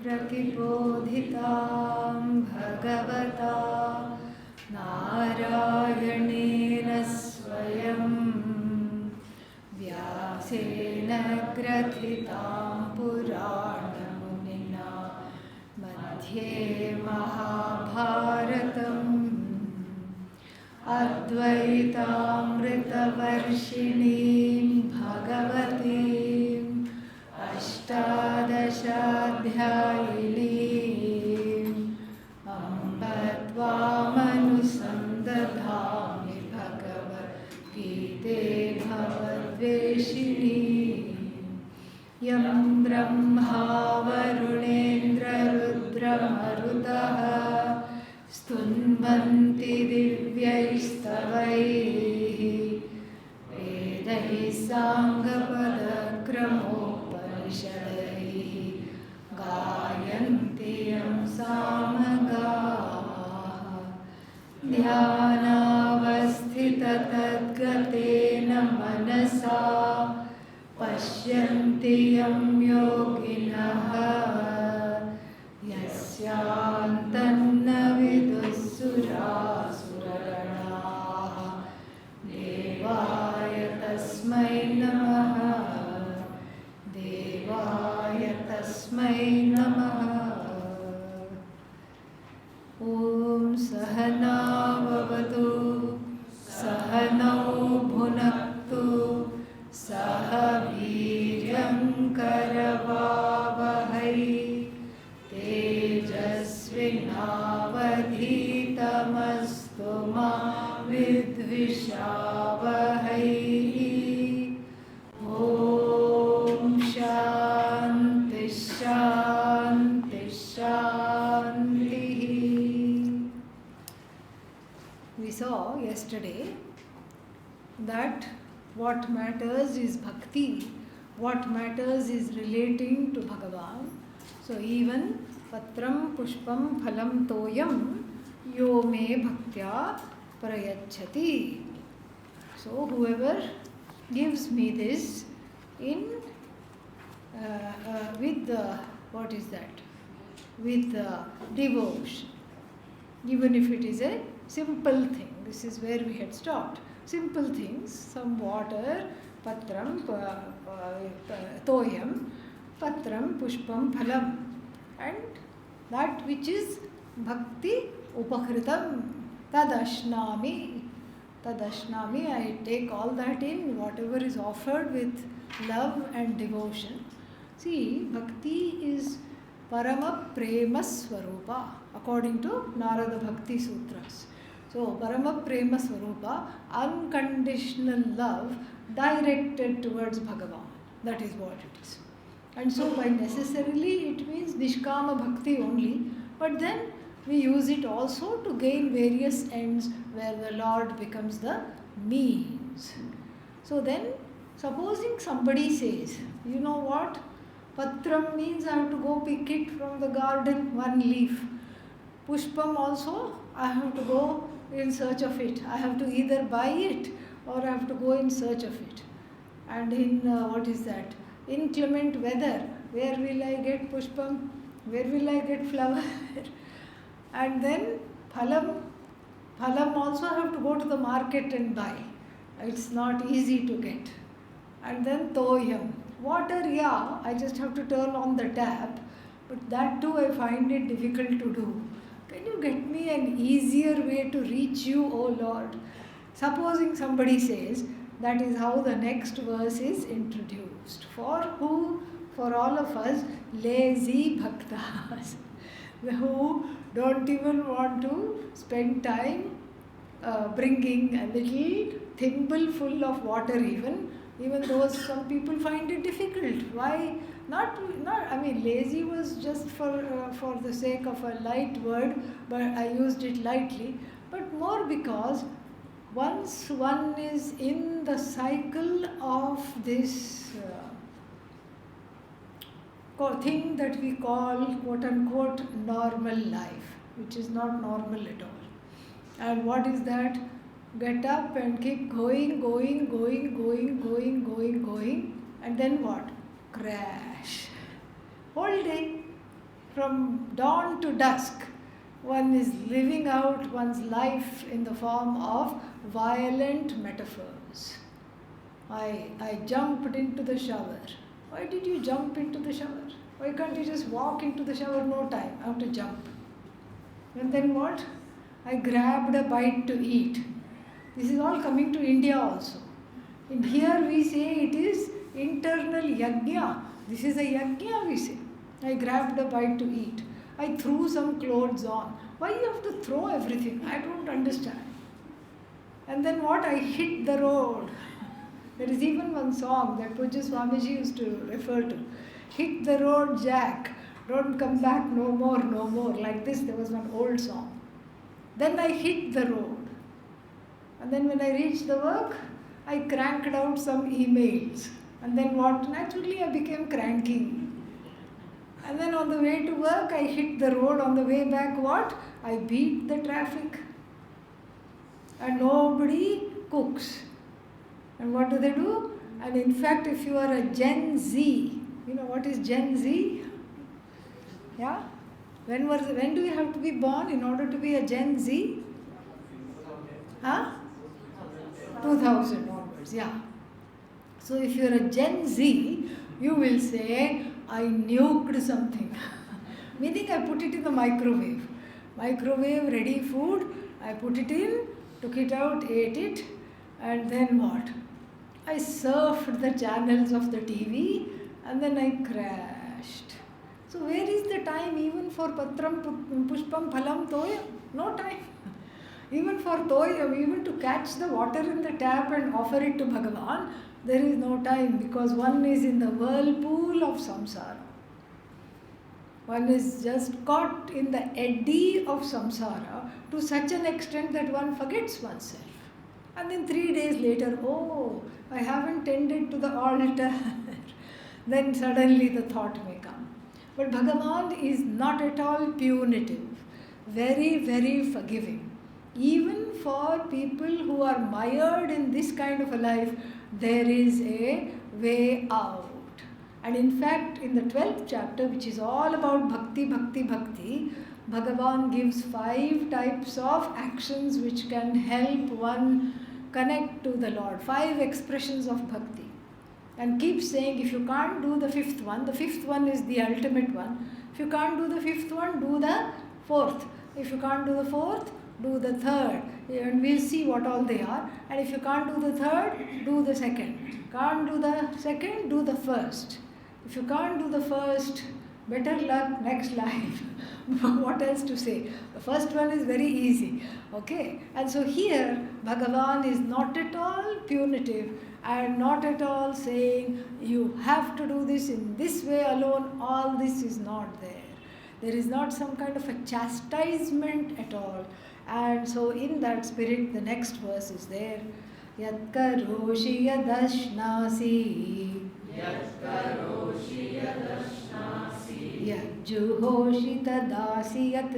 प्रतिबोधितां भगवता नारायणेन स्वयं व्यासेन ग्रथितां पुराणमुनिना मध्ये महाभारतम् अद्वैतामृतवर्षिणीं भगवतीम् अष्टादशाध्यायिनीम् अम्ब त्वामनुसन्दधामि भगवद्गीते भवद्वेषिणीम् यं ब्रह्मा वरुणेन्द्ररुद्रमरुतः स्तुन्वन्ति दिव्यैस्तवैः वेदैः साङ्गपदक्रमोपनिषदैः गायन्ति यं सामगाः ध्यानावस्थिततद्गतेन मनसा पश्यन्ति यं योगिनः यस्यान्तन्न विदुःसुरासुरगणाः देवाय तस्मै नमः देवाय तस्मै नमः। ॐ सहना भवतु सहनौ भुनक्तु सह वीर्यं करवावहै तेजस्विनावधीतमस्तु मा विद्विषावहै। ॐ शान्ति शान्ति शान्तिः। We saw yesterday that what matters is bhakti, what matters is relating to Bhagavan. So even patram pushpam phalam toyam yo me bhaktya prayachati. So whoever gives me this in with what is that? With devotion, even if it is a simple thing. This is where we had stopped. Simple things, some water, patram, toyam, patram, pushpam, phalam, and that which is bhakti upakritam, tadashnami. Tadashnami, I take all that in, whatever is offered with love and devotion. See, bhakti is parama prema swarupa, according to Narada Bhakti Sutras. So, Parama Prema Swarupa, unconditional love directed towards Bhagavan. That is what it is. And so, by necessarily, it means Nishkama Bhakti only. But then, we use it also to gain various ends where the Lord becomes the means. So then, supposing somebody says, you know what? Patram means I have to go pick it from the garden, one leaf. Pushpam also, I have to go in search of it. I have to either buy it or I have to go in search of it. And in what is that? Inclement weather, where will I get pushpam? Where will I get flower? And then phalam also I have to go to the market and buy. It's not easy to get. And then toyam, water, yeah, I just have to turn on the tap, but that too I find it difficult to do. Can you get me an easier way to reach you, O Lord? Supposing somebody says, that is how the next verse is introduced. For who? For all of us lazy bhaktas who don't even want to spend time bringing a little thimble full of water even though some people find it difficult. Why? Not. I mean, lazy was just for the sake of a light word, but I used it lightly. But more because once one is in the cycle of this thing that we call quote-unquote normal life, which is not normal at all. And what is that? Get up and keep going, and then what? Crash. Whole day. from dawn to dusk, one is living out one's life in the form of violent metaphors. I jumped into the shower. Why did you jump into the shower? Why can't you just walk into the shower? No time, I have to jump. And then what? I grabbed a bite to eat. This is all coming to India also. In here we say it is internal yajna. This is a yajna, we say. I grabbed a bite to eat. I threw some clothes on. Why you have to throw everything? I don't understand. And then what? I hit the road. There is even one song that Pujya Swamiji used to refer to. Hit the road, Jack. Don't come back no more, no more. Like this, there was one old song. Then I hit the road. And then when I reached the work, I cranked out some emails. And then what? Naturally, I became cranky. And then on the way to work, I hit the road. On the way back, what? I beat the traffic. And nobody cooks. And what do? And in fact, if you are a Gen Z, you know what is Gen Z? Yeah? When do you have to be born in order to be a Gen Z? Huh? 2000 onwards, yeah. So if you are a Gen Z, you will say, I nuked something. Meaning I put it in the microwave. Microwave ready food, I put it in, took it out, ate it, and then what? I surfed the channels of the TV and then I crashed. So where is the time even for Patram Pushpam Phalam Toyam? No time. Even for Toyam, even to catch the water in the tap and offer it to Bhagavan, there is no time because one is in the whirlpool of samsara. One is just caught in the eddy of samsara to such an extent that one forgets oneself. And then 3 days later, oh, I haven't tended to the altar. Then suddenly the thought may come. But Bhagavan is not at all punitive, very, very forgiving. Even for people who are mired in this kind of a life, there is a way out. And in fact, in the 12th chapter, which is all about bhakti, bhakti, bhakti, Bhagavan gives 5 types of actions which can help one connect to the Lord. 5 expressions of bhakti. And keeps saying, if you can't do the 5th one, the 5th one is the ultimate one. If you can't do the 5th one, do the 4th. If you can't do the 4th, do the 3rd. And we'll see what all they are. And if you can't do the 3rd, do the 2nd. Can't do the 2nd, do the 1st. If you can't do the 1st, better luck next life. What else to say? The first one is very easy. Okay? And so here, Bhagavan is not at all punitive and not at all saying, you have to do this in this way alone. All this is not there. There is not some kind of a chastisement at all. And so in that spirit, the next verse is there. Yat karoshi yadashnasi Yatkaroshi yadashnasi Yajjuhoshi tadasi yat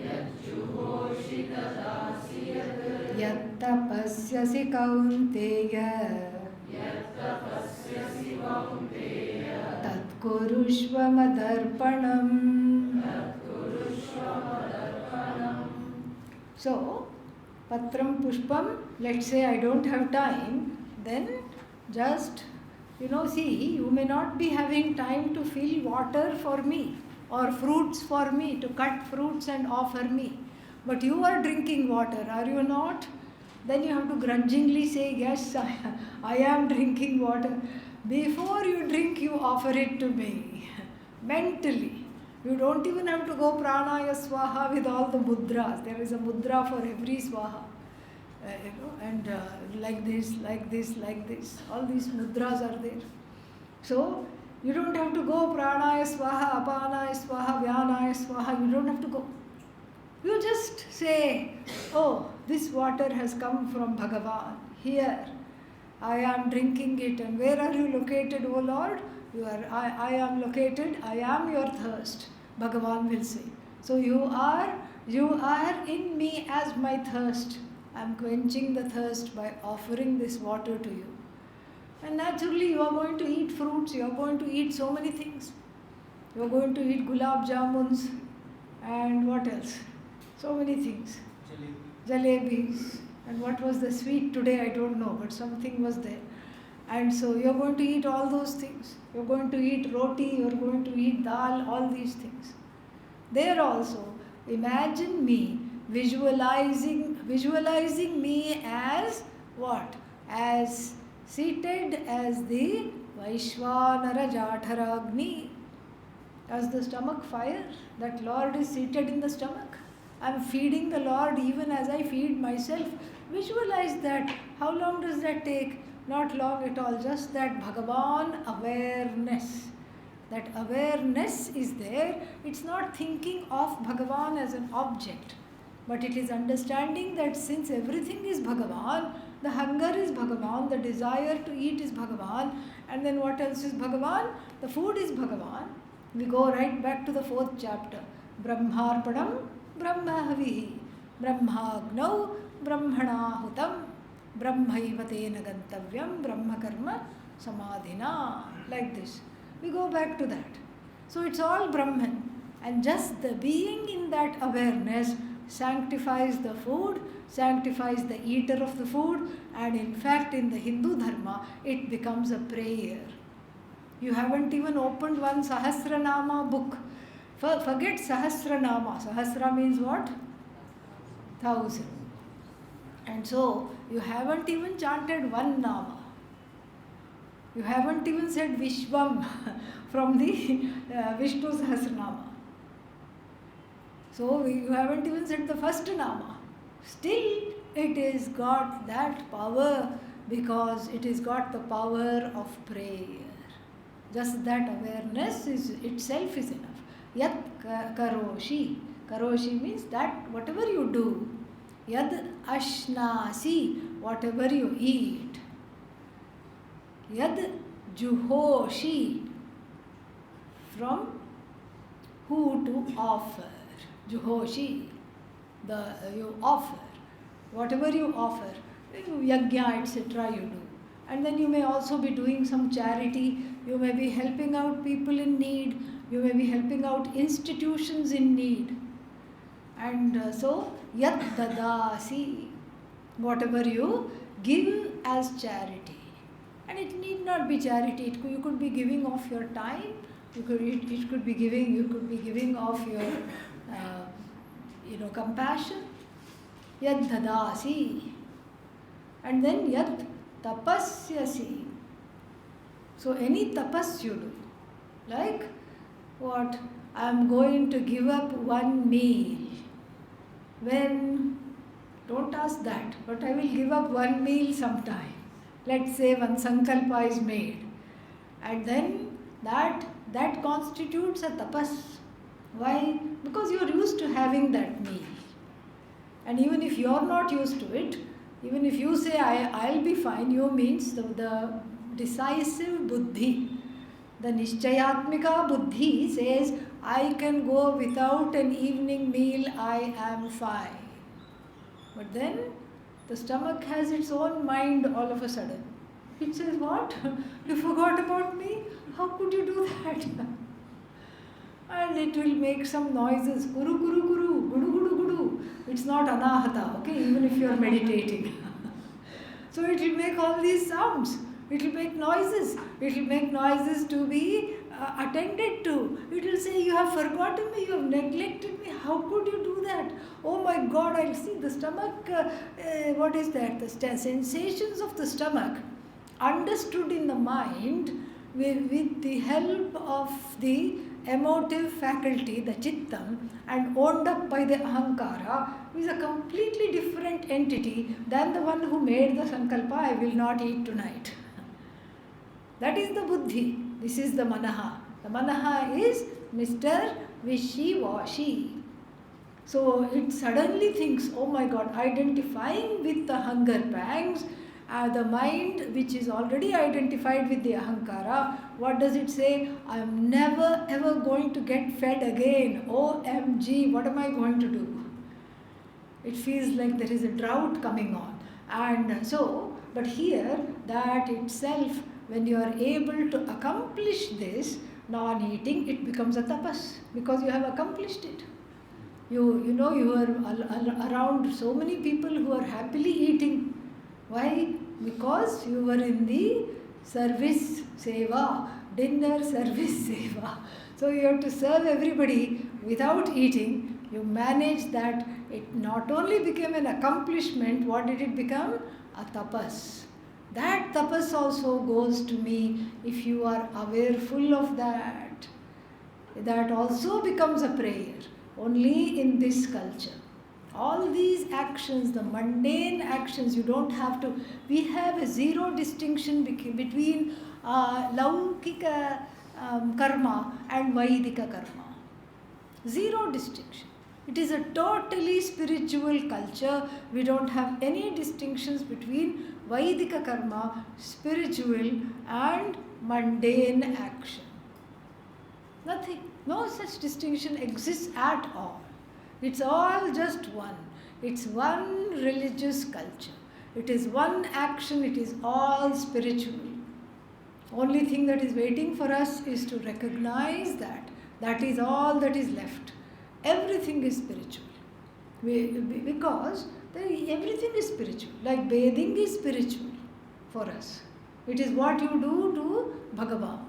Yajjuhoshi tadasi yat Yattapasyasi kaunteya Yattapasyasi kaunteya Tatkurushva madarpanam Tatkurushva madarpanam. So, Patram Pushpam, let's say I don't have time, then just, see, you may not be having time to fill water for me or fruits for me, to cut fruits and offer me. But you are drinking water, are you not? Then you have to grudgingly say, yes, I am drinking water. Before you drink, you offer it to me, mentally. You don't even have to go pranaya swaha with all the mudras. There is a mudra for every swaha. And like this, like this, like this. All these mudras are there. So, you don't have to go pranaya swaha, apanaya swaha, vyanaya swaha. You don't have to go. You just say, oh, this water has come from Bhagavan. Here, I am drinking it. And where are you located, O Lord? I am located, I am your thirst. Bhagavan will say. So you are in me as my thirst. I am quenching the thirst by offering this water to you. And naturally you are going to eat fruits, you are going to eat so many things. You're going to eat gulab jamuns and what else? So many things. Jalebis. And what was the sweet today? I don't know, but something was there. And so you're going to eat all those things. You're going to eat roti, you're going to eat dal, all these things. There also, imagine me visualizing me as what? As seated as the Vaishvanara Jatharagni, as the stomach fire. That Lord is seated in the stomach. I'm feeding the Lord even as I feed myself. Visualize that. How long does that take? Not long at all. Just that Bhagavan awareness. That awareness is there. It's not thinking of Bhagavan as an object, but it is understanding that since everything is Bhagavan, the hunger is Bhagavan, the desire to eat is Bhagavan, and then what else is Bhagavan? The food is Bhagavan. We go right back to the 4th chapter. Brahmarpanam Brahmahavihi Brahmagnau Brahmanahutam Brahmaiva tena gantavyam Brahmakarma samadhina. Like this. We go back to that. So it's all Brahman. And just the being in that awareness sanctifies the food, sanctifies the eater of the food, and in fact in the Hindu Dharma it becomes a prayer. You haven't even opened one Sahasranama book. Forget Sahasranama. Sahasra means what? 1,000. And so you haven't even chanted one Nama. You haven't even said Vishwam from the Vishnu Sahasranama. So you haven't even said the first Nama. Still it has got that power because it has got the power of prayer. Just that awareness itself is enough. Yat karoshi. Karoshi means that whatever you do. Yad ashnasi. Whatever you eat. Yad juhoshi. From who to offer. Juhoshi. You offer. Whatever you offer. Yajna, etc. you do. And then you may also be doing some charity. You may be helping out people in need. You may be helping out institutions in need. And so, yat dadasi, whatever you give as charity. And it need not be charity. You could be giving of your time. You could be giving of your compassion. Yat dadasi. And then yat tapasyasi. So any tapas you do, like what? I am going to give up one meal. When? Don't ask that, but I will give up one meal sometime. Let's say one sankalpa is made. And then that constitutes a tapas. Why? Because you are used to having that meal. And even if you are not used to it, even if you say, I'll be fine, you means the decisive buddhi, the nishchayatmika buddhi says, I can go without an evening meal, I am fine. But then the stomach has its own mind all of a sudden. It says, what? You forgot about me? How could you do that? And it will make some noises. Guru, guru, guru, gudu, gudu, gudu. It's not anahata, okay, even if you are meditating. So it will make all these sounds. It will make noises. It will make noises to be attended to. It will say, you have forgotten me, you have neglected me. How could you do that? Oh my God, I'll see the stomach. What is that? The sensations of the stomach understood in the mind with the help of the emotive faculty, the chittam, and owned up by the ahankara, is a completely different entity than the one who made the sankalpa, I will not eat tonight. That is the buddhi. This is the manaha. The manaha is Mr. Wishy-washy. So it suddenly thinks, oh my God, identifying with the hunger pangs, the mind which is already identified with the ahankara, what does it say? I am never ever going to get fed again. OMG, what am I going to do? It feels like there is a drought coming on. And so, but here, that itself, when you are able to accomplish this, non-eating, it becomes a tapas because you have accomplished it. You are around so many people who are happily eating. Why? Because you were in the service seva, dinner service seva. So you have to serve everybody without eating. You manage that. It not only became an accomplishment, what did it become? A tapas. That tapas also goes to me if you are aware full of that. That also becomes a prayer. Only in this culture. All these actions, the mundane actions, you don't have to. We have a zero distinction between laukika karma and vaidika karma. Zero distinction. It is a totally spiritual culture. We don't have any distinctions between vaidika karma, spiritual and mundane action. Nothing. No such distinction exists at all. It's all just one. It's one religious culture. It is one action. It is all spiritual. Only thing that is waiting for us is to recognize that. That is all that is left. Everything is spiritual. Because everything is spiritual. Like bathing is spiritual for us. It is what you do to Bhagavan.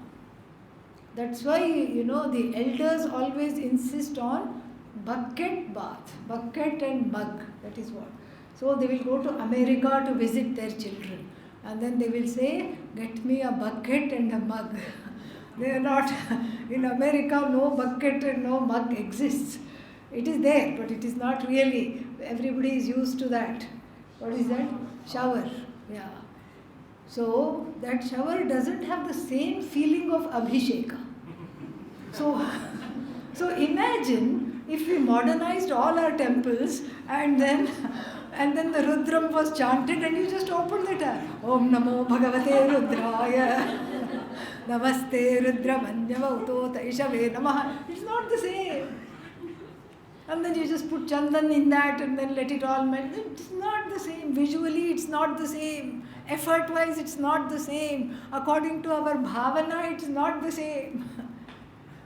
That's why, the elders always insist on bucket bath, bucket and mug, that is what. So they will go to America to visit their children and then they will say, get me a bucket and a mug. They are not, in America no bucket and no mug exists. It is there, but it is not really, everybody is used to that. What is that? Shower, yeah. So that shower doesn't have the same feeling of Abhisheka. So imagine if we modernized all our temples and then the Rudram was chanted and you just opened the tap. Om Namo Bhagavate Rudraya Namaste Rudramanyavauto Taishave Namaha. It's not the same. And then you just put chandan in that and then let it all melt. It's not the same. Visually it's not the same. Effort-wise it's not the same. According to our bhavana it's not the same.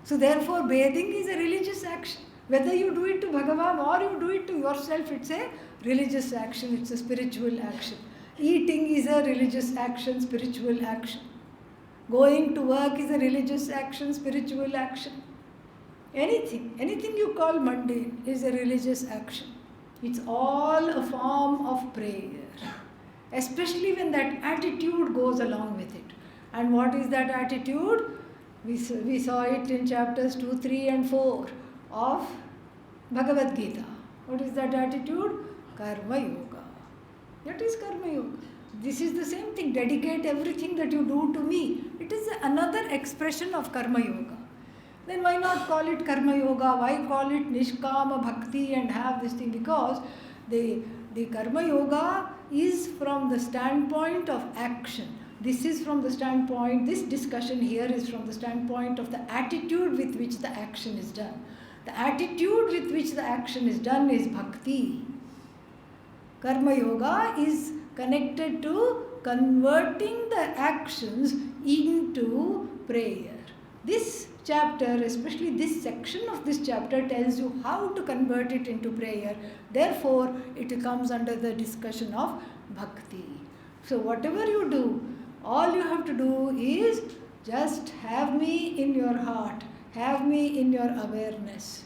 So therefore bathing is a religious action. Whether you do it to Bhagavan or you do it to yourself, it's a religious action, it's a spiritual action. Eating is a religious action, spiritual action. Going to work is a religious action, spiritual action. Anything you call mundane is a religious action. It's all a form of prayer. Especially when that attitude goes along with it. And what is that attitude? We saw it in chapters 2, 3 and 4 of Bhagavad Gita. What is that attitude? Karma Yoga. That is Karma Yoga. This is the same thing. Dedicate everything that you do to me. It is another expression of Karma Yoga. Then why not call it Karma Yoga? Why call it Nishkama Bhakti and have this thing? Because the Karma Yoga is from the standpoint of action. This is from the standpoint, this discussion here is from the standpoint of the attitude with which the action is done. The attitude with which the action is done is bhakti. Karma Yoga is connected to converting the actions into prayer. This chapter, especially this section of this chapter, tells you how to convert it into prayer. Therefore, it comes under the discussion of bhakti. So whatever you do, all you have to do is just have me in your heart, have me in your awareness.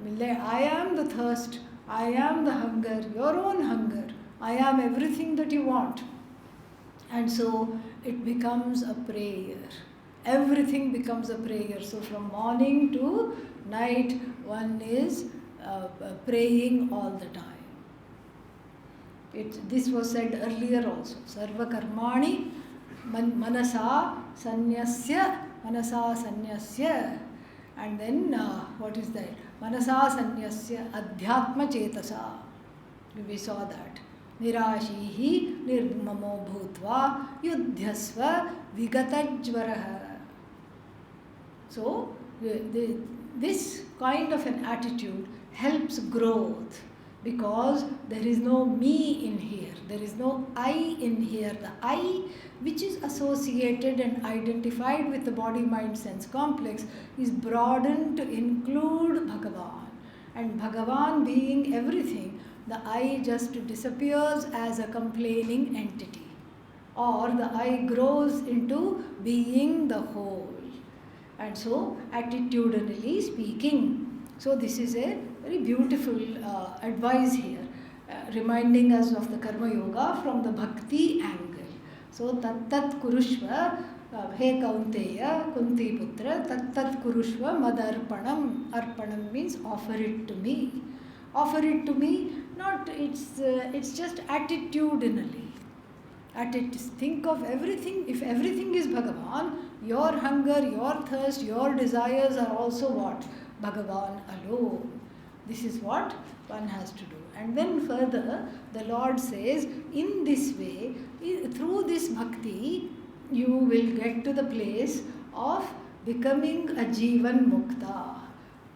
I am the thirst, I am the hunger, your own hunger. I am everything that you want. And so it becomes a prayer. Everything becomes a prayer. So from morning to night, one is praying all the time. This was said earlier also. Sarva karmani manasa sanyasya. And then what is that? Manasa sanyasya adhyatma chetasa. We saw that. Nirashihi nirmamo bhutva yudhyasva vigatajvaraha. So this kind of an attitude helps growth. because there is no me in here, there is no I in here. The I, which is associated and identified with the body mind sense complex, is broadened to include Bhagavan. And Bhagavan being everything, the I just disappears as a complaining entity, or the I grows into being the whole. And so, attitudinally speaking. So this is a very beautiful advice here, reminding us of the Karma Yoga from the Bhakti angle. So, tat kurushva, he kaunteya, kunti putra, tat kurushva madarpanam. Arpanam means offer it to me. Offer it to me, not it's just attitudinally. Think of everything, if everything is Bhagavan, your hunger, your thirst, your desires are also what? Bhagavan alone. This is what one has to do. And then further, the Lord says, in this way, through this bhakti, you will get to the place of becoming a Jivan Mukta.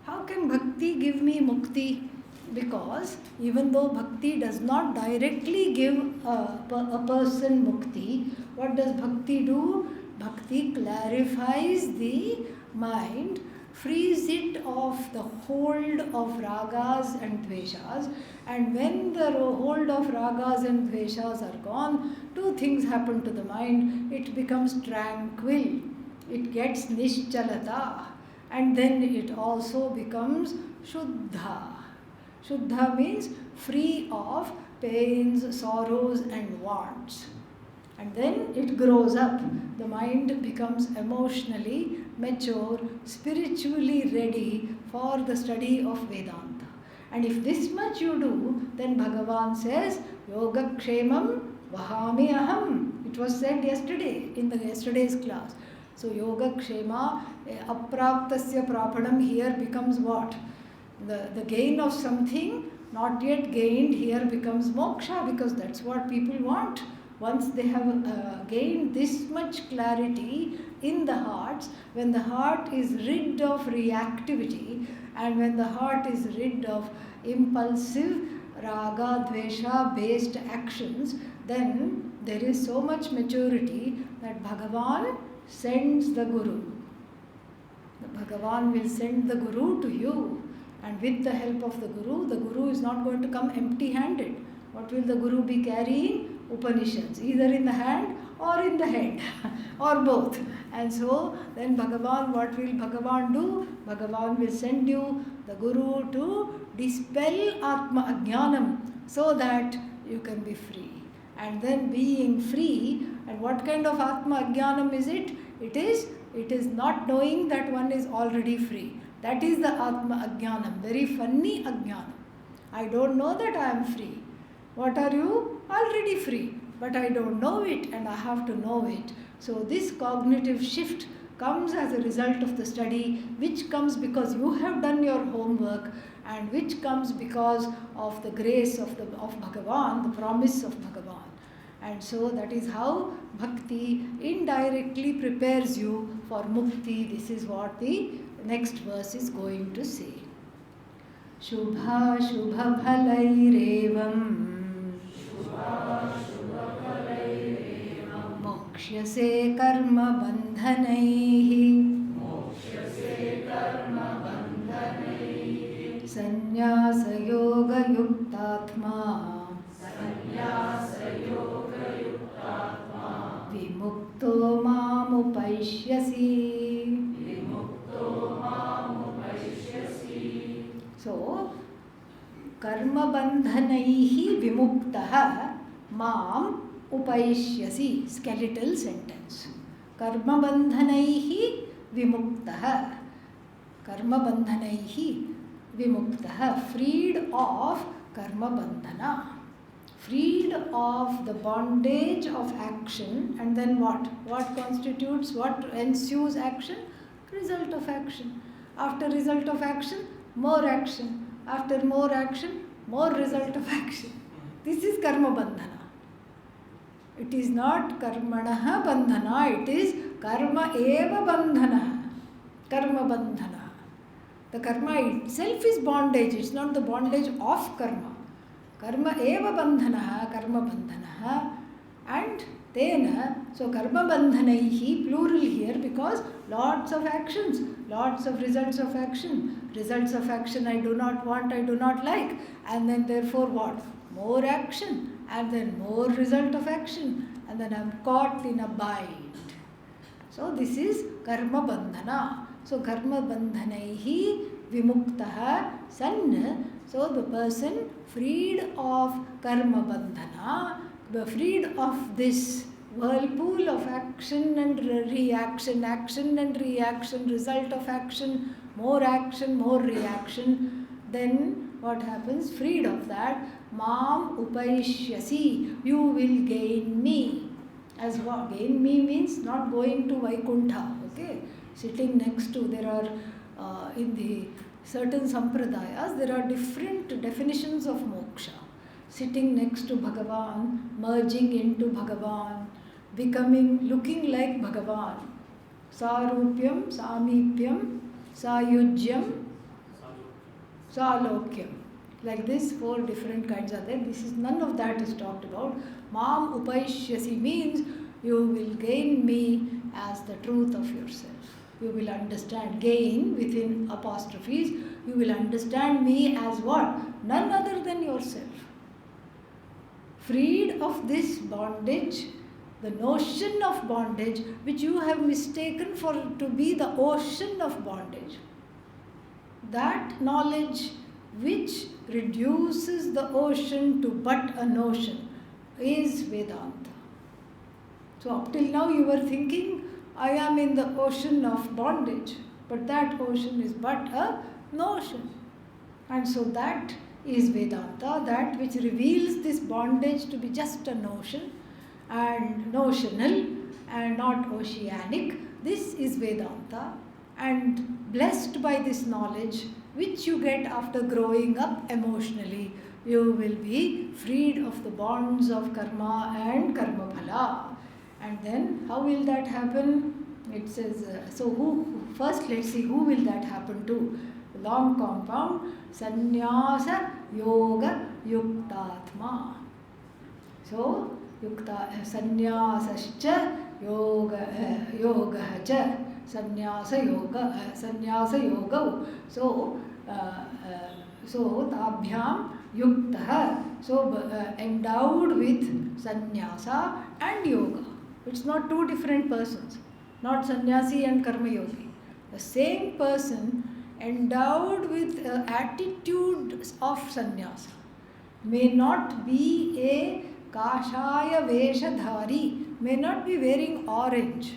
How can bhakti give me mukti? Because even though bhakti does not directly give a person mukti, what does bhakti do? Bhakti clarifies the mind, frees it of the hold of ragas and dveshas, and when the hold of ragas and dveshas are gone, two things happen to the mind. It becomes tranquil, it gets nischalata, and then it also becomes shuddha. Shuddha means free of pains, sorrows and wants. And then it grows up. The mind becomes emotionally mature, spiritually ready for the study of Vedanta. And if this much you do, then Bhagavan says, Yoga Kshemam Vahami Aham. It was said yesterday in the yesterday's class. So Yoga Kshema, Apraptasya Prapanam here becomes what? The gain of something not yet gained here becomes moksha, because that's what people want. Once they have gained this much clarity in the hearts, when the heart is rid of reactivity and when the heart is rid of impulsive raga, dvesha based actions, then there is so much maturity that Bhagavan sends the Guru. The Bhagavan will send the Guru to you, and with the help of the Guru is not going to come empty-handed. What will the Guru be carrying? Upanishads, either in the hand or in the head, or both. And so then Bhagavan, what will Bhagavan do? Bhagavan will send you the Guru to dispel Atma Ajnanam, so that you can be free. And then being free, and what kind of Atma Ajnanam is it? It is not knowing that one is already free. That is the Atma Ajnanam, very funny Ajnanam. I don't know that I am free. What are you? Already free. But I don't know it, and I have to know it. So this cognitive shift comes as a result of the study, which comes because you have done your homework, and which comes because of the grace of Bhagavan, the promise of Bhagavan. And so that is how bhakti indirectly prepares you for mukti. This is what the next verse is going to say. Shubha Shubha Bhalairevam Mokshyase Karma Bandhanaihi Sannyasa Yoga Yuktatma Vimukto Mamupaishyasi. So, karma bandhanaihi vimuktaha mam upaishyasi. Skeletal sentence. Karma bandhanaihi vimuktaha. Karma bandhanaihi vimuktaha. Freed of karma bandhana. Freed of the bondage of action, and then what? What constitutes, what ensues action? Result of action. After result of action, more action. After more action, more result of action. This is karma bandhana. It is not karmanaha bandhana, it is karma eva bandhana. Karma bandhana. The karma itself is bondage, it's not the bondage of karma. Karma eva bandhanaha, karma bandhanaha. And then, so karma bandhanaihi, plural here, because lots of actions, lots of results of action. Results of action I do not want, I do not like. And then therefore what? More action. And then more result of action. And then I am caught in a bind. So this is karma bandhana. So karma bandhanaihi vimuktaha san. So the person freed of karma bandhana, freed of this whirlpool of action and reaction, action and reaction, result of action, more reaction. Then what happens? Freed of that, mam upaishyasi, you will gain me. As what? Gain me means not going to Vaikuntha, okay? Sitting next to, there are in the certain sampradayas, there are different definitions of moksha. Sitting next to Bhagavan, merging into Bhagavan, becoming, looking like Bhagavan. Sarupyam, Samipyam, Sayujyam, Salokyam. Like this, 4 different kinds are there. This is, none of that is talked about. Mam upaishyasi means you will gain me as the truth of yourself. You will understand, gain within apostrophes, you will understand me as what? None other than yourself. Freed of this bondage, the notion of bondage, which you have mistaken for to be the ocean of bondage. That knowledge which reduces the ocean to but a notion is Vedanta. So up till now you were thinking, I am in the ocean of bondage, but that ocean is but a notion. And so that is Vedanta, that which reveals this bondage to be just a notion and notional and not oceanic. This is Vedanta, and blessed by this knowledge which you get after growing up emotionally, you will be freed of the bonds of karma and karma phala. And then how will that happen? It says, so who, first let's see who will that happen to. Long compound, sannyasa yoga yuktatma. So, sannyasascha yoga cha, sannyasa yoga. So, tabhyam yuktah. So, endowed with sannyasa and yoga. It's not 2 different persons, not sannyasi and karma yogi. The same person endowed with attitude of sannyasa may not be a kashaya veshadhari, may not be wearing orange,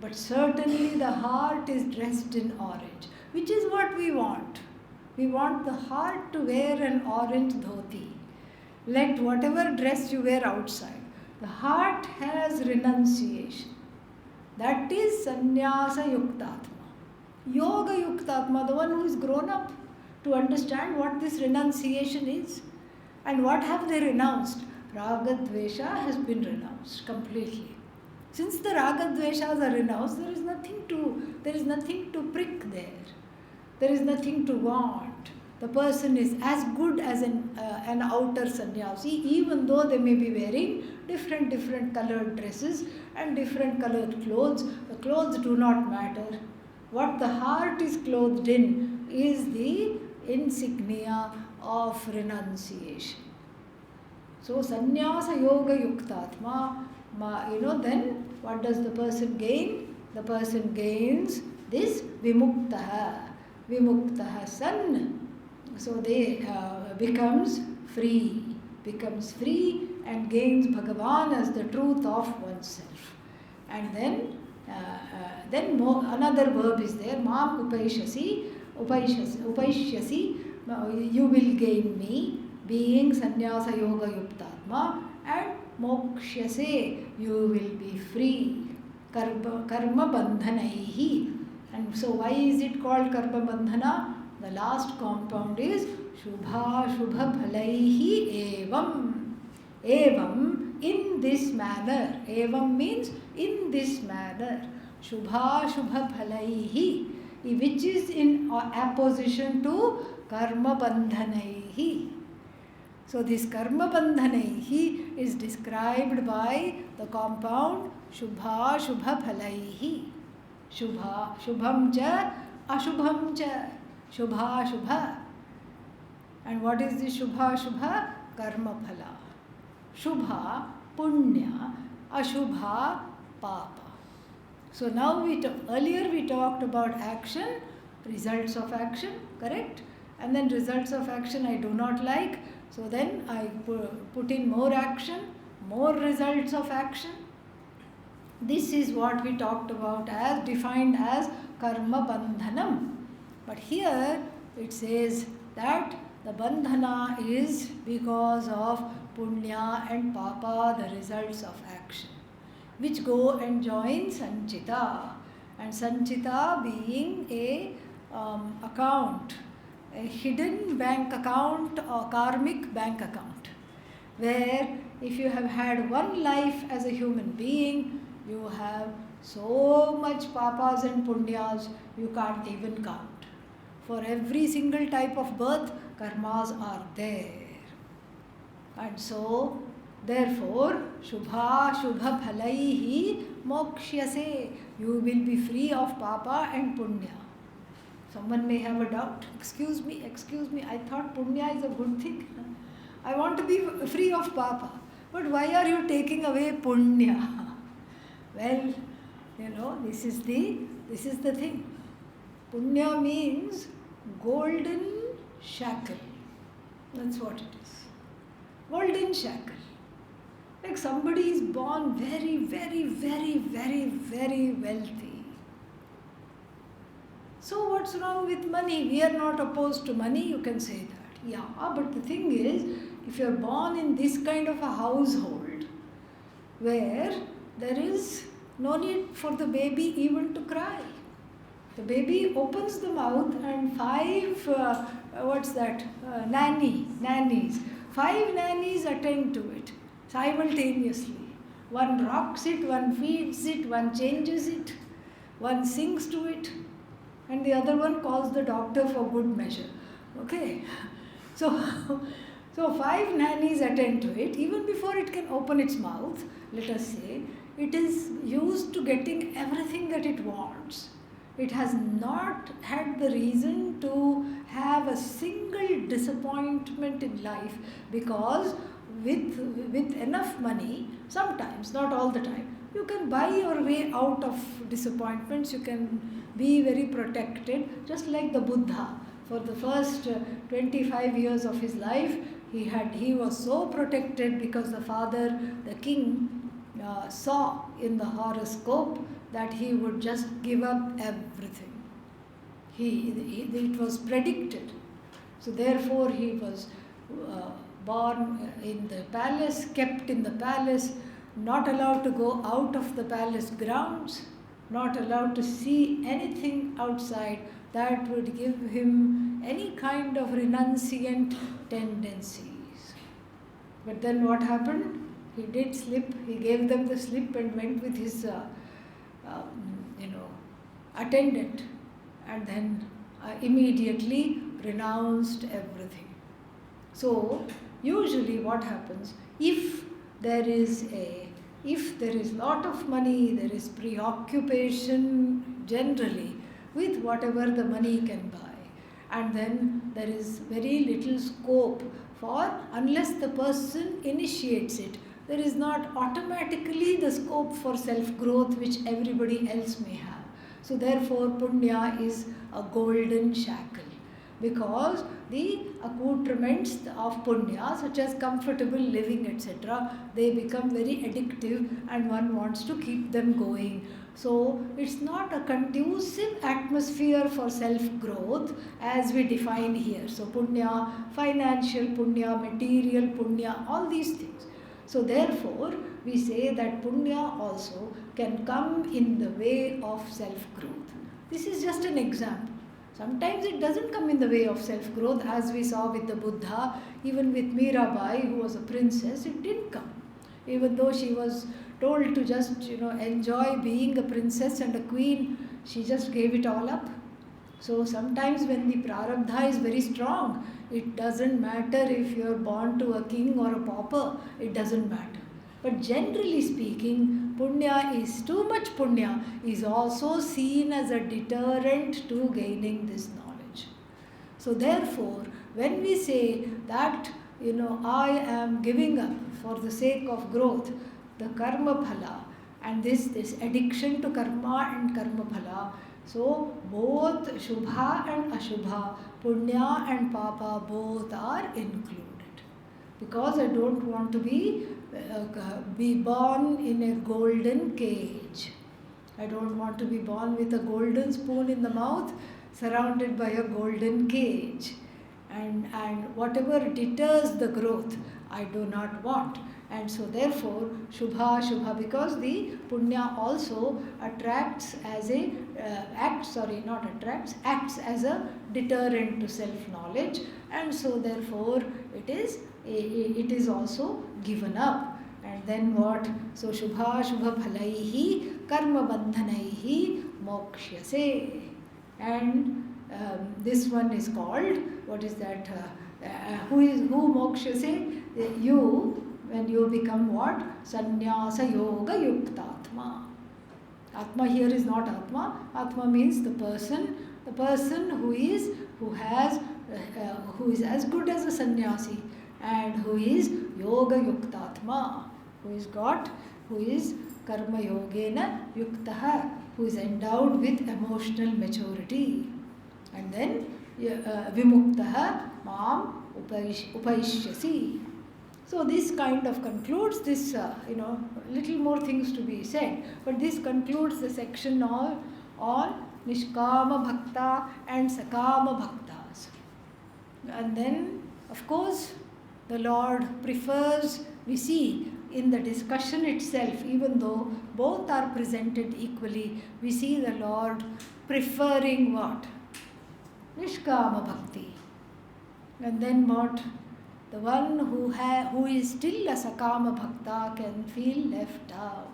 but certainly the heart is dressed in orange, which is what we want. We want the heart to wear an orange dhoti. Let whatever dress you wear outside, the heart has renunciation. That is sannyasa yuktatma. Yoga yuktatma, the one who is grown up to understand what this renunciation is. And what have they renounced? Raga dvesha has been renounced completely. Since the raga dveshas are renounced, there is nothing to prick there. There is nothing to want. The person is as good as an outer sannyasi, even though they may be wearing different colored dresses and different colored clothes. The clothes do not matter. What the heart is clothed in is the insignia of renunciation. So, sannyasa yoga yuktatma, then what does the person gain? The person gains this vimuktaha. Vimuktaha san. So, they becomes free and gains Bhagavan as the truth of oneself. And then another verb is there, mam upaishyasi, you will gain me, being sannyasa yoga yuktatma, and mokshyase, you will be free. Karma bandhanaihi. And so why is it called karma bandhana? The last compound is shubha phalaihi evam. Evam, in this manner. Evam means in this manner. Shubha phalaihi, which is in opposition to karma bandhanaihi. So this karma bandhanaihi is described by the compound shubha shubha phalaihi. Shubha shubham cha ashubham cha. Shubha shubha. And what is the shubha shubha? Karma phala. Shubha punya, ashubha papa. So now earlier we talked about action, results of action, correct? And then results of action I do not like. So then I put in more action, more results of action. This is what we talked about as defined as karma bandhanam. But here it says that the bandhana is because of punya and papa, the results of action, which go and join sanchita. And sanchita being a account, a hidden bank account or karmic bank account, where if you have had one life as a human being, you have so much papas and punyas you can't even count. For every single type of birth, karmas are there. And so, therefore, shubha shubha phalaihi mokshyase. You will be free of papa and punya. Someone may have a doubt. Excuse me, I thought punya is a good thing. I want to be free of papa. But why are you taking away punya? Well, this is the thing. Punya means golden shackle. That's what it is. Golden shackle. Like somebody is born very, very, very, very, very wealthy. So what's wrong with money? We are not opposed to money, you can say that. Yeah, but the thing is, if you are born in this kind of a household where there is no need for the baby even to cry. The baby opens the mouth and nannies. 5 nannies attend to it simultaneously. One rocks it, one feeds it, one changes it, one sings to it, and the other one calls the doctor for good measure. Okay? So 5 nannies attend to it. Even before it can open its mouth, let us say, it is used to getting everything that it wants. It has not had the reason to have a single disappointment in life, because with enough money, sometimes, not all the time, you can buy your way out of disappointments. You can be very protected, just like the Buddha. For the first 25 years of his life, he was so protected because the father, the king, saw in the horoscope that he would just give up everything. It was predicted. So therefore he was born in the palace, kept in the palace, not allowed to go out of the palace grounds, not allowed to see anything outside that would give him any kind of renunciant tendencies. But then what happened? He did slip. He gave them the slip and went with his attendant, and then immediately renounced everything. So usually what happens, if there is lot of money, there is preoccupation generally with whatever the money can buy, and then there is very little scope for, unless the person initiates it, there is not automatically the scope for self-growth which everybody else may have. So therefore punya is a golden shackle, because the accoutrements of punya, such as comfortable living, etc., they become very addictive and one wants to keep them going. So it's not a conducive atmosphere for self-growth as we define here. So punya, financial punya, material punya, all these things. So therefore, we say that punya also can come in the way of self-growth. This is just an example. Sometimes it doesn't come in the way of self-growth, as we saw with the Buddha. Even with Mirabai, who was a princess, it didn't come. Even though she was told to just, enjoy being a princess and a queen, she just gave it all up. So sometimes when the prarabdha is very strong, It doesn't matter if you are born to a king or a pauper, it doesn't matter. But generally speaking, punya is too much punya is also seen as a deterrent to gaining this knowledge. So therefore, when we say that, I am giving up for the sake of growth, the karma phala, and this addiction to karma and karma phala, so both shubha and ashubha, punya and papa, both are included. Because I don't want to be born in a golden cage. I don't want to be born with a golden spoon in the mouth, surrounded by a golden cage. And whatever deters the growth, I do not want. And so therefore, shubha, because the punya also acts as a deterrent to self-knowledge, and so therefore it is also given up. And then what? So shubha phalaihi karma bandhanaihi mokshyase. And this one is called, what is that? Who mokshase? You, when you become what? Sannyasa yoga yuktatma. Atma here is not Atma. Atma means the person who is as good as a sannyasi, and who is yoga yuktatma, who is karma yogena yuktaha, who is endowed with emotional maturity. And then vimuktaha mam upaishyasi. So this kind of concludes this, little more things to be said, but this concludes the section on nishkama bhakta and sakama bhaktas. And then, of course, the Lord prefers, we see in the discussion itself, even though both are presented equally, we see the Lord preferring what? Nishkama bhakti. And then what? The one who is still a sakama bhakta can feel left out,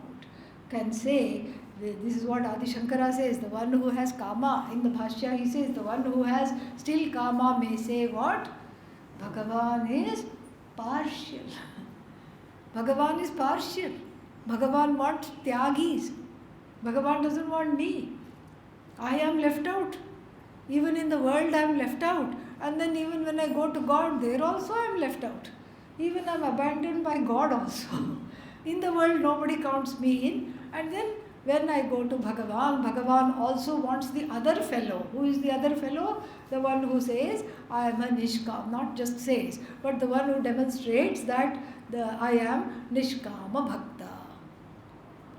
can say, this is what Adi Shankara says, the one who has kama, in the Bhashya he says, the one who has still kama may say what? Bhagavan is partial. Bhagavan is partial. Bhagavan wants tyagis. Bhagavan doesn't want me. I am left out. Even in the world I am left out. And then even when I go to God, there also I am left out. Even I am abandoned by God also. In the world nobody counts me in. And then when I go to Bhagavan, Bhagavan also wants the other fellow. Who is the other fellow? The one who says, I am a nishkama, not just says, but the one who demonstrates that I am nishkama bhakta.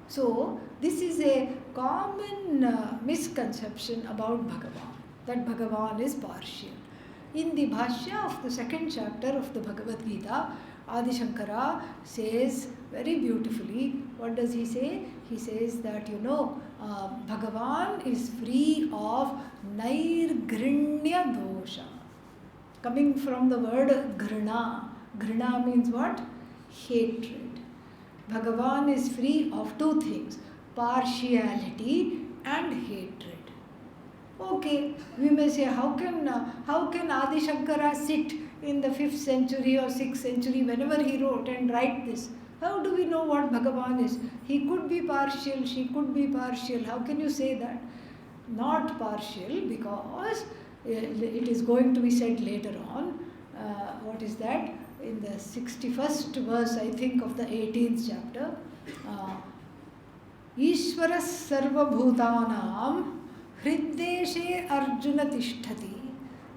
So this is a common misconception about Bhagavan, that Bhagavan is partial. In the Bhashya of the second chapter of the Bhagavad Gita, Adi Shankara says very beautifully, what does he say? He says that, Bhagavan is free of nairgrinya dosha. Coming from the word grina. Grina means what? Hatred. Bhagavan is free of two things, partiality and hatred. Okay, we may say, how can Adi Shankara sit in the 5th century or 6th century whenever he wrote and write this? How do we know what Bhagavan is? He could be partial, she could be partial. How can you say that? Not partial, because it is going to be said later on. What is that? In the 61st verse, I think, of the 18th chapter. Ishvaras sarva bhutanam hriddeshe arjuna tishtati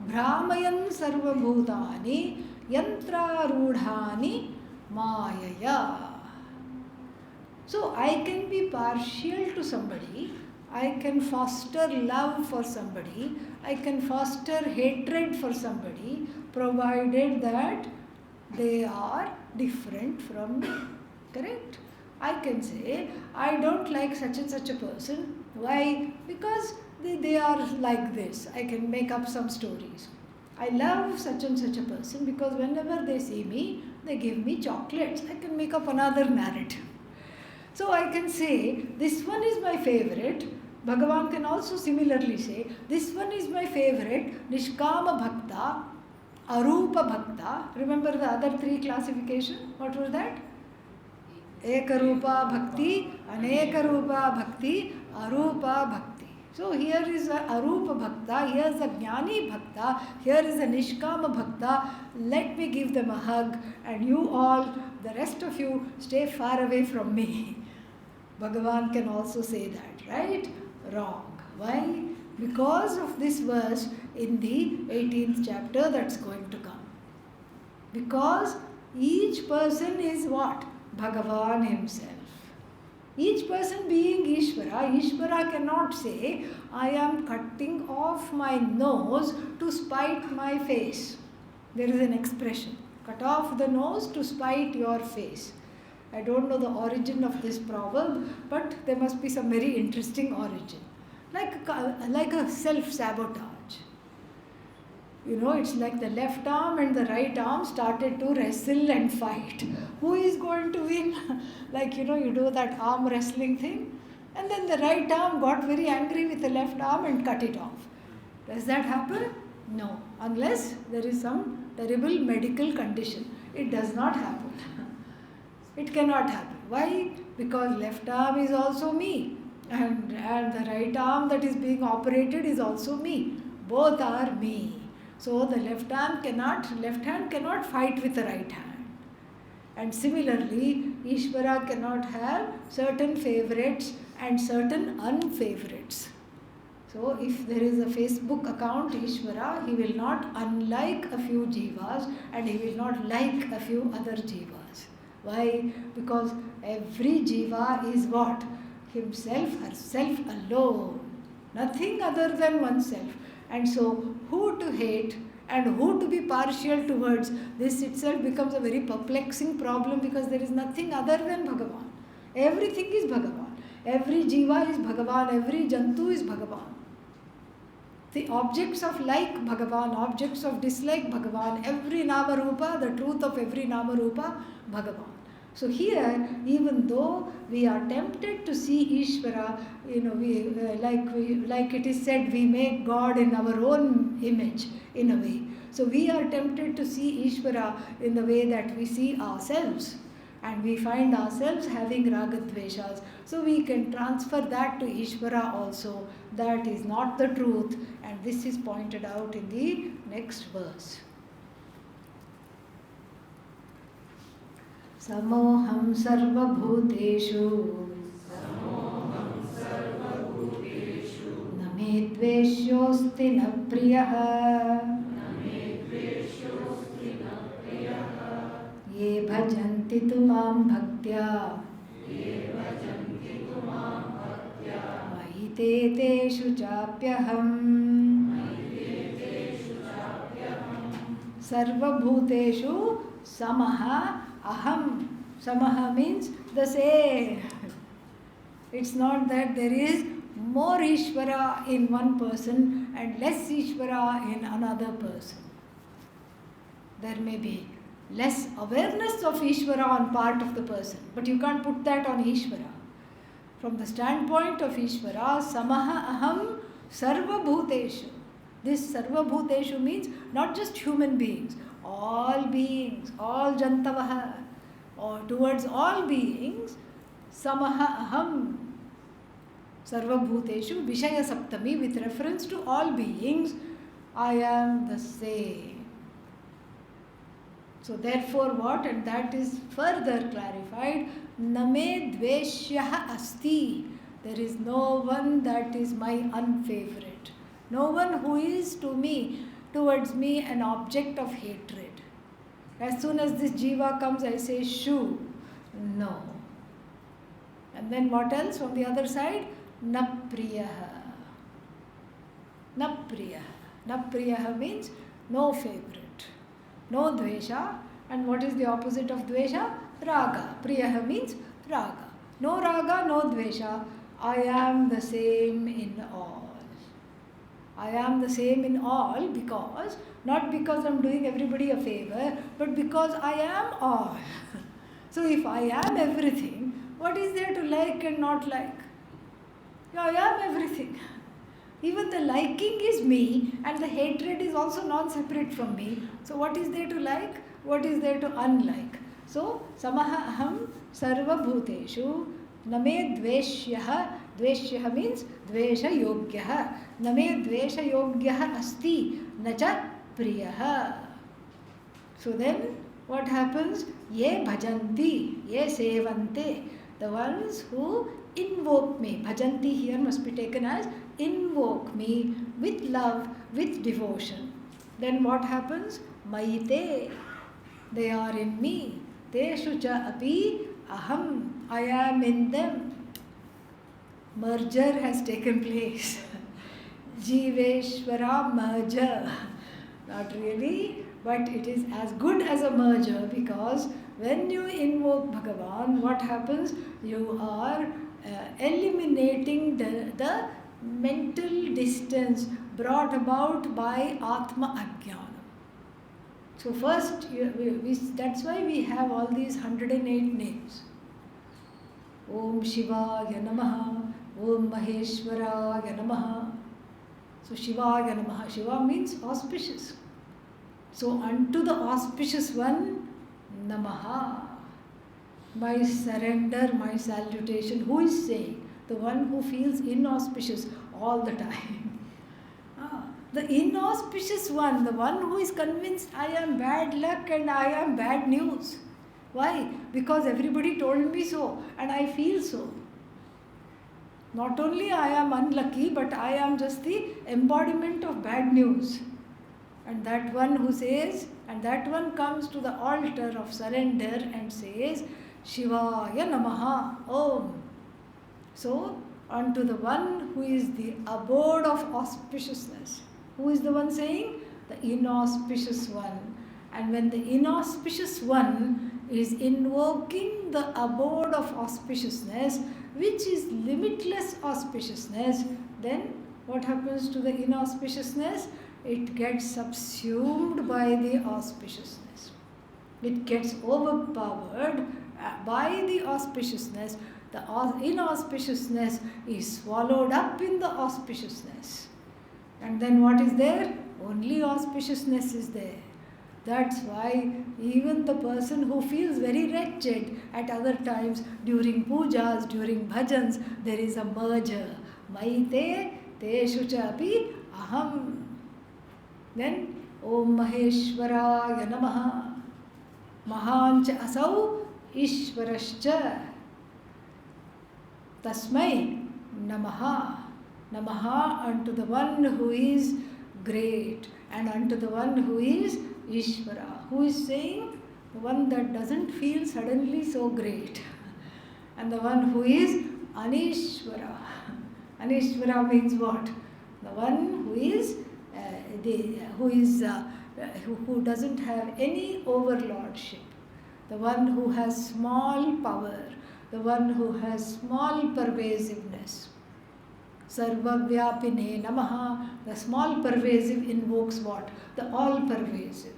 brahmayan sarva bhutani yantrarudhani mayaya. So I can be partial to somebody, I can foster love for somebody, I can foster hatred for somebody, provided that they are different from me. Correct? I can say, I don't like such and such a person. Why? Because they are like this. I can make up some stories. I love such and such a person because whenever they see me, they give me chocolates. I can make up another narrative. So I can say, this one is my favorite. Bhagavan can also similarly say, this one is my favorite, Nishkama Bhakta. Arupa Bhakta. Remember the other three classification? What was that? Ekarupa Bhakti, Anekarupa Bhakti, Arupa Bhakti. So here is a Arupa Bhakta, here is a Jnani Bhakta, here is a Nishkama Bhakta. Let me give them a hug, and you all, the rest of you, stay far away from me. Bhagavan can also say that, right? Wrong. Why? Because of this verse in the 18th chapter that's going to come. Because each person is what? Bhagavan himself. Each person being Ishvara, Ishvara cannot say, I am cutting off my nose to spite my face. There is an expression, cut off the nose to spite your face. I don't know the origin of this proverb, but there must be some very interesting origin. Like a self-sabotage. You know, it's like the left arm and the right arm started to wrestle and fight. Who is going to win? Like, you know, you do that arm wrestling thing. And then the right arm got very angry with the left arm and cut it off. Does that happen? No. Unless there is some terrible medical condition. It does not happen. It cannot happen. Why? Because left arm is also me. And the right arm that is being operated is also me. Both are me. So the left hand cannot fight with the right hand. And similarly, Ishvara cannot have certain favorites and certain unfavorites. So if there is a Facebook account, Ishvara, he will not unlike a few jivas and he will not like a few other jivas. Why? Because every jiva is what? Himself, herself alone. Nothing other than oneself. And so, who to hate and who to be partial towards, this itself becomes a very perplexing problem because there is nothing other than Bhagavan. Everything is Bhagavan. Every jiva is Bhagavan. Every jantu is Bhagavan. The objects of like Bhagavan, objects of dislike Bhagavan, every Nama Rupa, the truth of every Nama Rupa, Bhagavan. So here, even though we are tempted to see Ishvara, you know, like it is said, we make God in our own image, in a way. So we are tempted to see Ishvara in the way that we see ourselves. And we find ourselves having ragadveshas. So we can transfer that to Ishvara also. That is not the truth. And this is pointed out in the next verse. Samoham sarvabhuteshu na me dveshyosti na priyaha ye bhajanti tu mam bhaktya mahite teshu chapyaham sarvabhuteshu samaha aham. Samaha means the same. It's not that there is more Ishvara in one person and less Ishvara in another person. There may be less awareness of Ishvara on part of the person, but you can't put that on Ishvara. From the standpoint of Ishvara, samaha aham sarva bhuteshu. This sarva bhuteshu means not just human beings, all beings, all jantavaha, or towards all beings, samaha aham sarva bhuteshu vishaya saptami, with reference to all beings, I am the same. So therefore what? And that is further clarified, name dveshyaha asti. There is no one that is my unfavorite. No one who is towards me, an object of hatred. As soon as this jiva comes, I say, shoo, no. And then what else from the other side? Na priyaha. Na priyaha. Na priyaha means no favorite. No dvesha. And what is the opposite of dvesha? Raga. Priyaha means raga. No raga, no dvesha. I am the same in all. I am the same in all because, not because I am doing everybody a favor, but because I am all. So if I am everything, what is there to like and not like? I am everything. Even the liking is me and the hatred is also non-separate from me. So what is there to like? What is there to unlike? So samaha aham sarva bhuteshu name dveshyah. Dveshyah means dvesha yogyah. Name dvesha yogyah asti nacha priyah. So then what happens? Ye bhajanti, ye sevante. The ones who invoke me. Bhajanti here must be taken as invoke me with love, with devotion. Then what happens? Maite, they are in me. Teshu cha api aham, I am in them. Merger has taken place. Jiveshwara merger. Not really, but it is as good as a merger, because when you invoke Bhagavan, what happens? You are eliminating the mental distance brought about by Atma Ajnana. So first, that's why we have all these 108 names. Om Shivaya Namaha, Om Maheshwaraya Namaha. So Shivaya Namaha. Shiva means auspicious. So unto the auspicious one, Namaha. My surrender, my salutation. Who is saying? The one who feels inauspicious all the time. The inauspicious one, the one who is convinced I am bad luck and I am bad news. Why? Because everybody told me so and I feel so. Not only I am unlucky, but I am just the embodiment of bad news. And that one who says, and that one comes to the altar of surrender and says, Shivaya Namaha Om. So, unto the one who is the abode of auspiciousness. Who is the one saying? The inauspicious one. And when the inauspicious one is invoking the abode of auspiciousness, which is limitless auspiciousness, then what happens to the inauspiciousness? It gets subsumed by the auspiciousness. It gets overpowered by the auspiciousness. The inauspiciousness is swallowed up in the auspiciousness. And then what is there? Only auspiciousness is there. That's why even the person who feels very wretched at other times, during pujas, during bhajans, there is a merger. Maite teshu cha api aham. Then Om Maheshwaraya Namaha. Mahancha asau Ishwarascha. Tasmai Namaha. Namaha unto the one who is great and unto the one who is Ishvara. Who is saying? The one that doesn't feel suddenly so great. And the one who is Anishvara. Anishvara means what? The one who is who doesn't have any overlordship. The one who has small power. The one who has small pervasiveness. Sarvavyapine Namaha. The small pervasive invokes what? The all pervasive.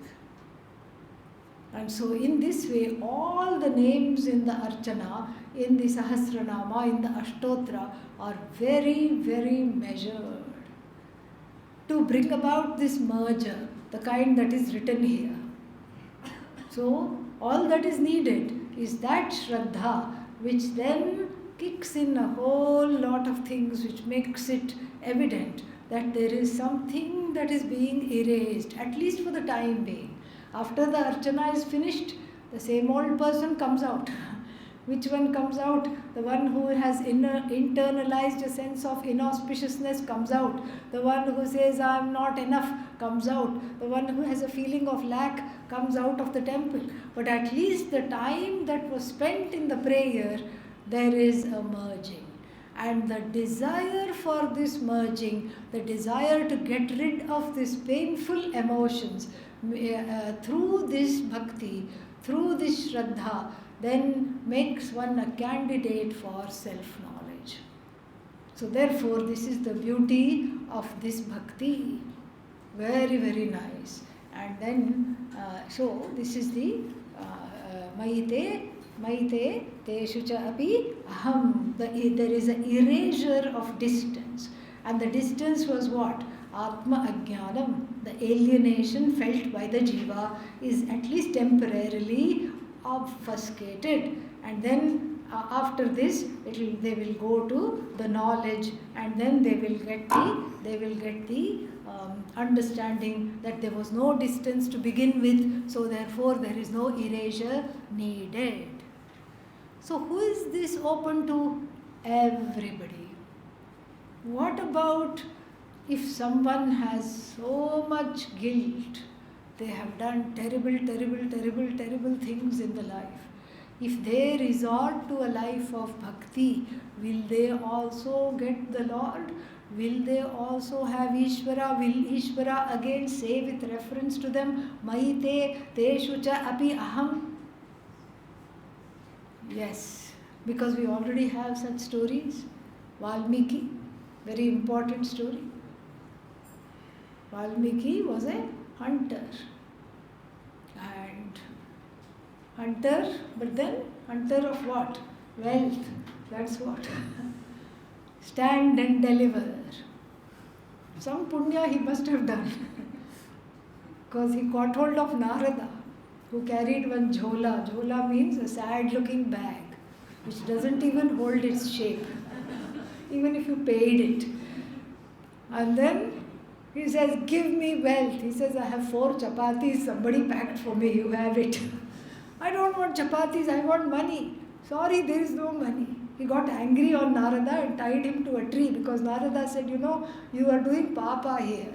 And so in this way, all the names in the Archana, in the Sahasranama, in the Ashtotra are very, very measured to bring about this merger, the kind that is written here. So all that is needed is that Shraddha, which then kicks in a whole lot of things, which makes it evident that there is something that is being erased, at least for the time being. After the Archana is finished, the same old person comes out. Which one comes out? The one who has internalized a sense of inauspiciousness comes out. The one who says, I am not enough, comes out. The one who has a feeling of lack comes out of the temple. But at least the time that was spent in the prayer, there is a merging. And the desire for this merging, the desire to get rid of these painful emotions through this bhakti, through this shraddha, then makes one a candidate for self-knowledge. So therefore, this is the beauty of this bhakti. Very, very nice. And then, so this is the Maite teshu cha api aham. There is an erasure of distance. And the distance was what? Atma Ajnanam, the alienation felt by the jiva, is at least temporarily obfuscated. And then after this, they will go to the knowledge, and then they will get the understanding that there was no distance to begin with, so therefore there is no erasure needed. So who is this open to? Everybody. What about if someone has so much guilt, they have done terrible things in the life. If they resort to a life of bhakti, will they also get the Lord? Will they also have Ishvara? Will Ishvara again say with reference to them, Maite teshu cha api aham? Yes, because we already have such stories. Valmiki, very important story. Valmiki was a hunter. And hunter, but then hunter of what? Wealth. That's what. Stand and deliver. Some punya he must have done. Because he caught hold of Narada, who carried one jhola. Jhola means a sad looking bag, which doesn't even hold its shape, even if you paid it. And then he says, give me wealth. He says, I have 4 chapatis, somebody packed for me, you have it. I don't want chapatis, I want money. Sorry, there is no money. He got angry on Narada and tied him to a tree, because Narada said, you are doing papa here.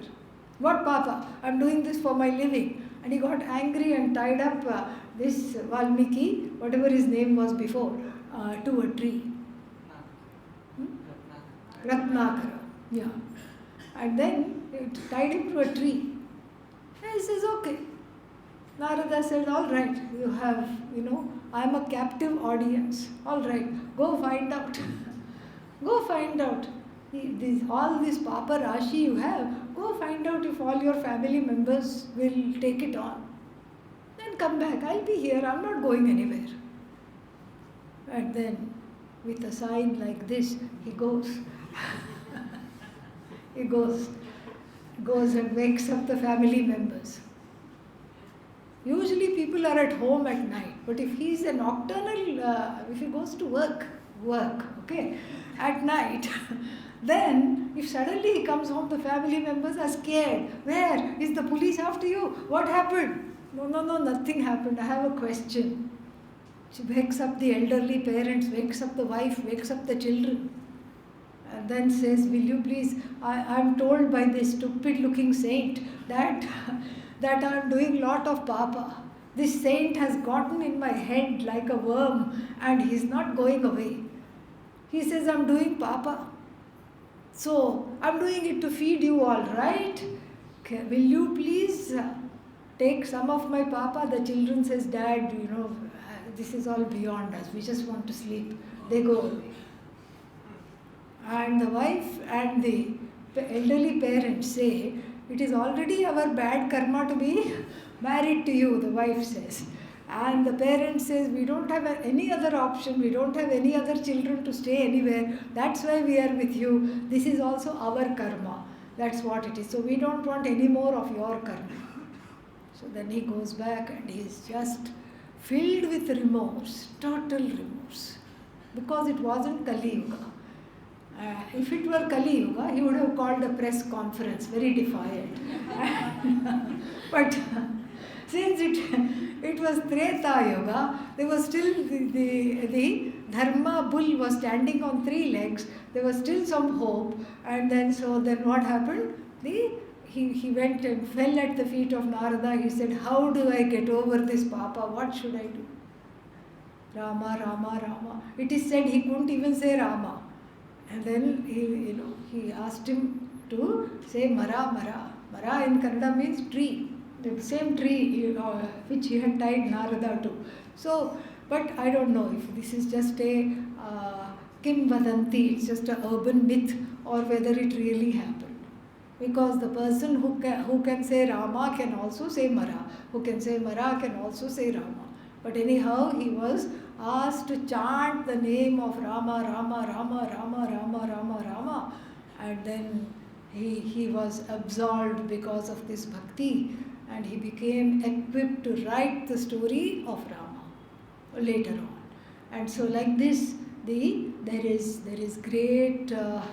What papa? I am doing this for my living. And he got angry and tied up this Valmiki, whatever his name was before, to a tree. Ratnakara. Yeah. And then it tied him to a tree. And he says, okay. Narada said, all right, you have, I am a captive audience. All right, go find out. Go find out. All this Papa Rashi you have, go find out if all your family members will take it on. Then come back. I'll be here. I'm not going anywhere. And then, with a sign like this, he goes. He goes and wakes up the family members. Usually people are at home at night, but if he is a nocturnal, if he goes to work, okay, at night, then if suddenly he comes home, the family members are scared. Where? Is the police after you? What happened? No, nothing happened. I have a question. She wakes up the elderly parents, wakes up the wife, wakes up the children. And then says, will you please, I'm told by this stupid looking saint that I'm doing lot of papa. This saint has gotten in my head like a worm and he's not going away. He says, I'm doing papa. So, I'm doing it to feed you all, right? Okay, will you please take some of my papa? The children says, Dad, this is all beyond us. We just want to sleep. They go away. And the wife and the elderly parents say, it is already our bad karma to be married to you, the wife says. And the parents says, we don't have any other option, we don't have any other children to stay anywhere, that's why we are with you. This is also our karma. That's what it is. So we don't want any more of your karma. So then he goes back and he is just filled with remorse, total remorse. Because it wasn't Kali Yuga. If it were Kali Yuga, he would have called a press conference, very defiant. But since it was Treta Yuga, there was still the Dharma bull was standing on 3 legs. There was still some hope. And then what happened? He went and fell at the feet of Narada. He said, how do I get over this papa? What should I do? Rama, Rama, Rama. It is said he couldn't even say Rama. And then he asked him to say Mara, Mara. Mara in Kannada means tree. The same tree which he had tied Narada to. So, but I don't know if this is just a Kim Vadanti, it's just an urban myth, or whether it really happened. Because the person who can say Rama can also say Mara. Who can say Mara can also say Rama. But anyhow, he was asked to chant the name of Rama, Rama, Rama, Rama, Rama, Rama, Rama. and then he was absolved because of this bhakti, and he became equipped to write the story of Rama later on. And so like this, there is great, there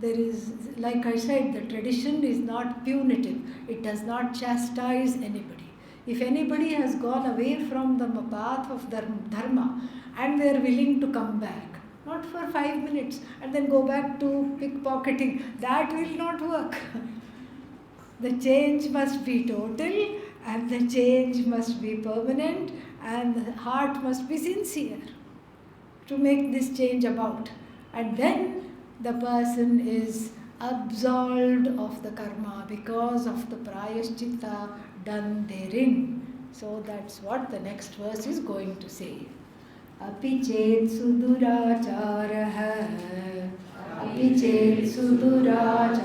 is, like I said, the tradition is not punitive. It does not chastise anybody. If anybody has gone away from the path of dharma and they are willing to come back, not for 5 minutes and then go back to pickpocketing, that will not work. The change must be total, and the change must be permanent, and the heart must be sincere to make this change about. And then the person is absolved of the karma because of the prayaschitta done therein. So that's what the next verse is going to say. Api chet suduracharah, api chet suduracharah,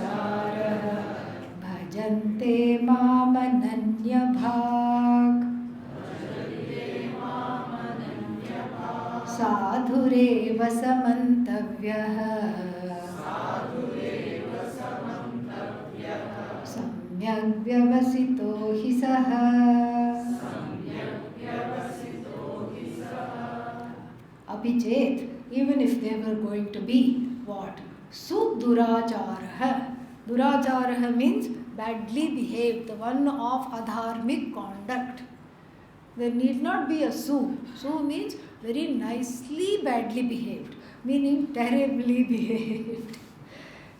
bhajante mamananya bhag, sadhureva samantavyah, samyak vyavasito hi saha. Apichet, even if they were going to be what? Suduracharah. Duracharah means badly behaved, the one of adharmic conduct. There need not be a su. Su means very nicely badly behaved, meaning terribly behaved.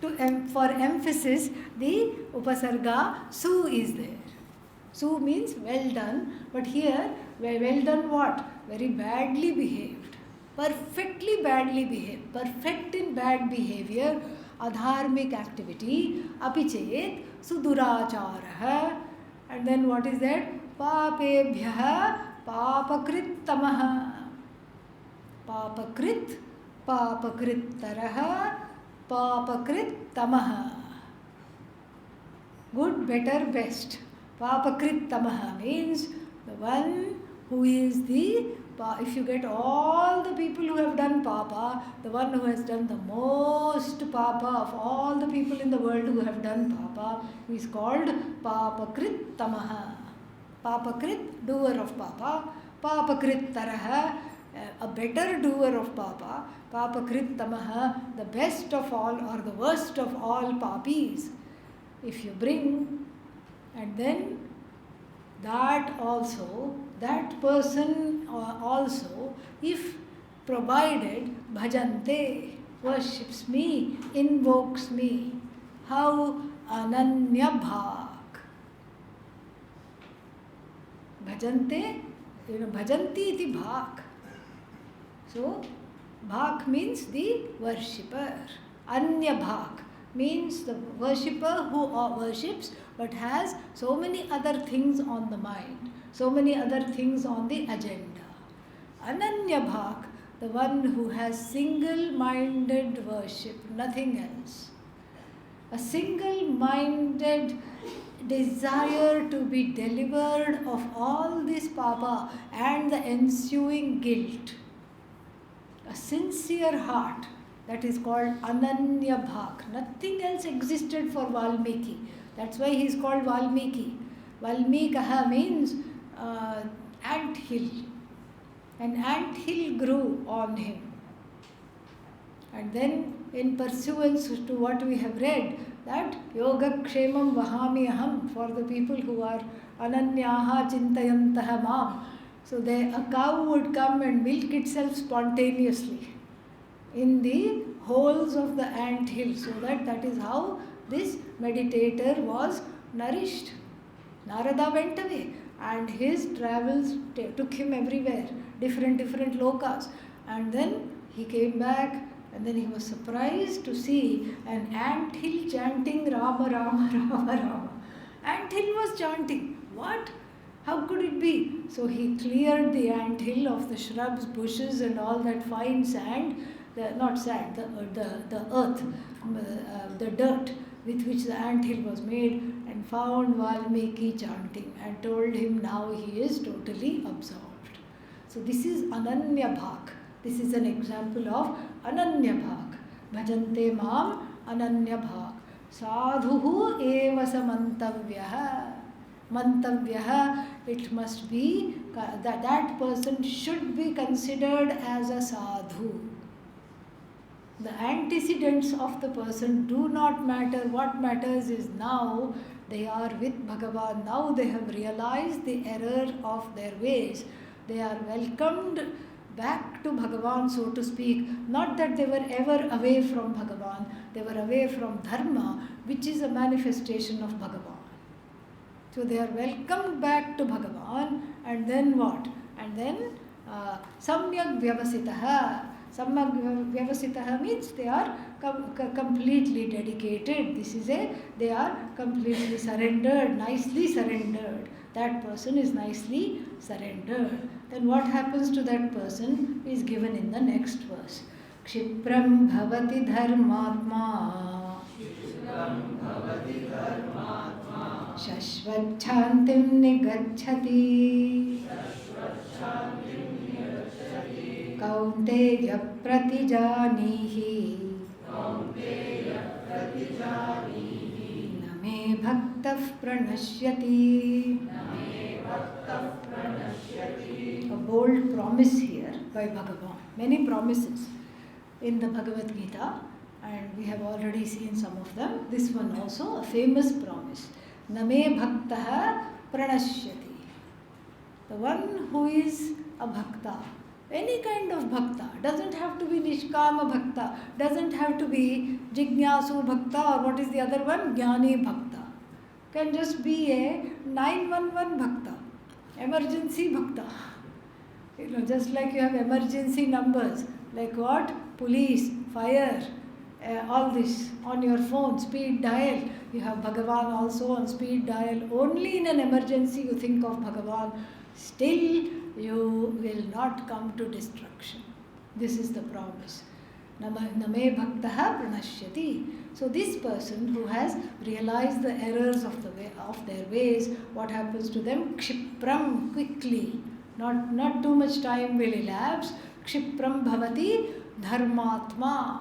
For emphasis, the upasarga su is there. Su means well done, but here, well done what? Very badly behaved. Perfectly badly behaved. Perfect in bad behavior, adharmic activity, apichet, suduracharah. And then what is that? Papebhyah papakrit tamaha. Papakrit, papakrit taraha, papakrit tamaha. Good, better, best. Papakrit tamaha means the one who is the, if you get all the people who have done papa, the one who has done the most papa of all the people in the world who have done papa is called papakrit tamaha. Papakrit, doer of papa. Papakrit taraha, a better doer of papa. Papakrit tamaha, the best of all or the worst of all papis. If you bring, and then that also, that person also, if provided, bhajante, worships me, invokes me. How? Ananya bhak. Bhajante, bhajanti iti bhak. So, bhak means the worshipper. Anya bhak means the worshipper who worships but has so many other things on the mind, so many other things on the agenda. Ananya bhak, the one who has single-minded worship, nothing else. A single-minded desire to be delivered of all this papa and the ensuing guilt. A sincere heart, that is called Ananya Bhak. Nothing else existed for Valmiki. That's why he is called Valmiki. Valmikaha means ant hill. An ant hill grew on him. And then in pursuance to what we have read, that yoga kshemam vahami aham, for the people who are ananyaha chintayantaha mam. So a cow would come and milk itself spontaneously in the holes of the ant hill. So that is how this meditator was nourished. Narada went away and his travels took him everywhere, different lokas. And then he came back, and then he was surprised to see an ant hill chanting Rama, Rama, Rama, Rama. Ant hill was chanting. What? How could it be? So he cleared the ant hill of the shrubs, bushes and all that fine sand, the earth, the dirt with which the ant hill was made, and found Valmiki chanting and told him now he is totally absolved. So this is Ananya Bhak. This is an example of Ananya Bhak. Bhajante Mam ananya bhag. Sadhuhu eva samantavyah. Mantavyah, it must be that person should be considered as a sadhu. The antecedents of the person do not matter. What matters is now they are with Bhagavan. Now they have realized the error of their ways. They are welcomed back to Bhagavan, so to speak. Not that they were ever away from Bhagavan. They were away from Dharma, which is a manifestation of Bhagavan. So they are welcomed back to Bhagavan, and then what? And then Samyak Vyavasitaha. Samyak Vyavasitaha means they are completely dedicated. They are completely surrendered, nicely surrendered. That person is nicely surrendered. Then what happens to that person is given in the next verse. Kshipram bhavati dharmatma. Shashvachantim nigacchati. Kaunteya pratijanihi. Name bhaktah pranashyati. A bold promise here by Bhagavan. Many promises in the Bhagavad Gita, and we have already seen some of them. This one also, a famous promise. Name bhaktah pranashyati. The one who is a bhakta, any kind of bhakta, doesn't have to be nishkama bhakta, doesn't have to be jignasu bhakta, or what is the other one? Jnani bhakta. Can just be a 911 bhakta, emergency bhakta. Just like you have emergency numbers, like what? Police, fire, all this on your phone, speed dial. You have Bhagavan also on speed dial. Only in an emergency you think of Bhagavan. Still you will not come to destruction. This is the promise. Name bhaktah pranashyati. So this person who has realized the errors of their ways, what happens to them? Kshipram, quickly. Not too much time will elapse. Kshipram bhavati dharmatma.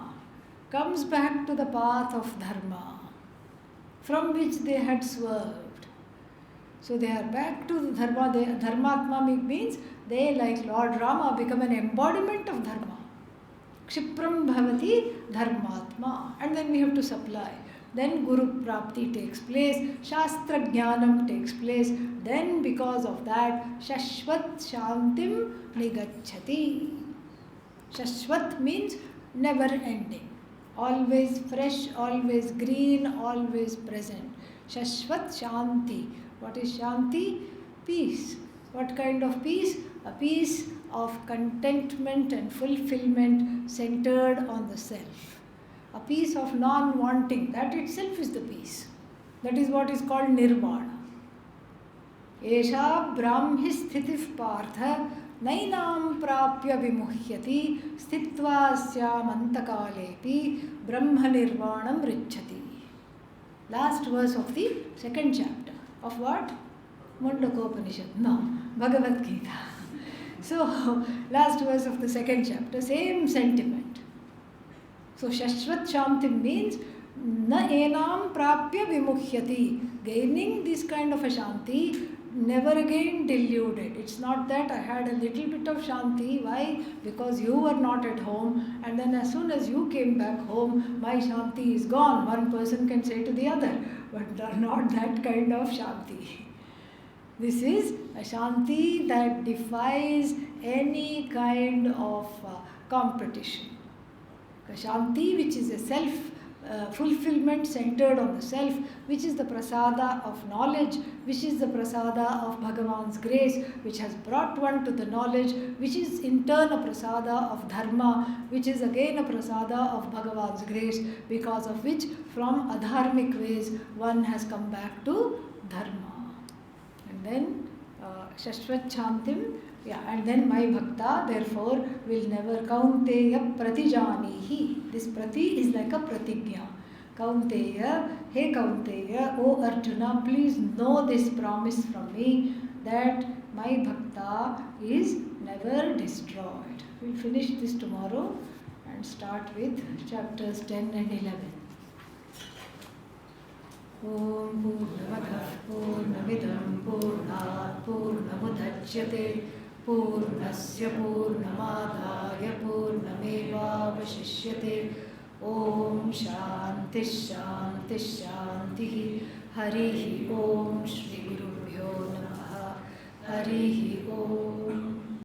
Comes back to the path of dharma, from which they had swerved. So they are back to dharma. Dharmatma means they, like Lord Rama, become an embodiment of dharma. Kshipram bhavati dharmatma. And then we have to supply. Then Guru Prapti takes place, Shastra Jnanam takes place. Then because of that, Shashvat Shantim Nigacchati. Shashvat means never ending. Always fresh, always green, always present. Shashvat Shanti. What is Shanti? Peace. What kind of peace? A peace of contentment and fulfillment centered on the self. A peace of non-wanting. That itself is the peace. That is what is called nirvana. Esha brahmi sthitif partha nainam prapya vimuhyati sthitva syamantakaalepi brahma nirvanam richati. Last verse of the second chapter. Of what? Mundakopanishad. No, Bhagavad Gita. So, last verse of the second chapter, same sentiment. So, Shashvat Shantim means na enam prapya vimuhyati. Gaining this kind of a Shanti, never again deluded. It's not that I had a little bit of Shanti. Why? Because you were not at home, and then as soon as you came back home, my Shanti is gone. One person can say to the other, but not that kind of Shanti. This is a Shanti that defies any kind of competition. A Shanti which is a self fulfillment centered on the self, which is the prasada of knowledge, which is the prasada of Bhagavan's grace, which has brought one to the knowledge, which is in turn a prasada of dharma, which is again a prasada of Bhagavan's grace, because of which from adharmic ways one has come back to dharma. And then Shashvat Shantim, and then my bhakta therefore will never kaunteya pratijanihi. This prati is like a pratigya. Kaunteya, hey Kaunteya, O Arjuna, please know this promise from me that my bhakta is never destroyed. We'll finish this tomorrow and start with chapters 10 and 11. Om Purnamadah Purnamidam Purnat Purnamudachyate Purnasya Purnamadaya Purnamevavashishyate. Om Shanti Shanti Shanti. Harihi Om Shri Gurubhyo Namaha. Harihi Om.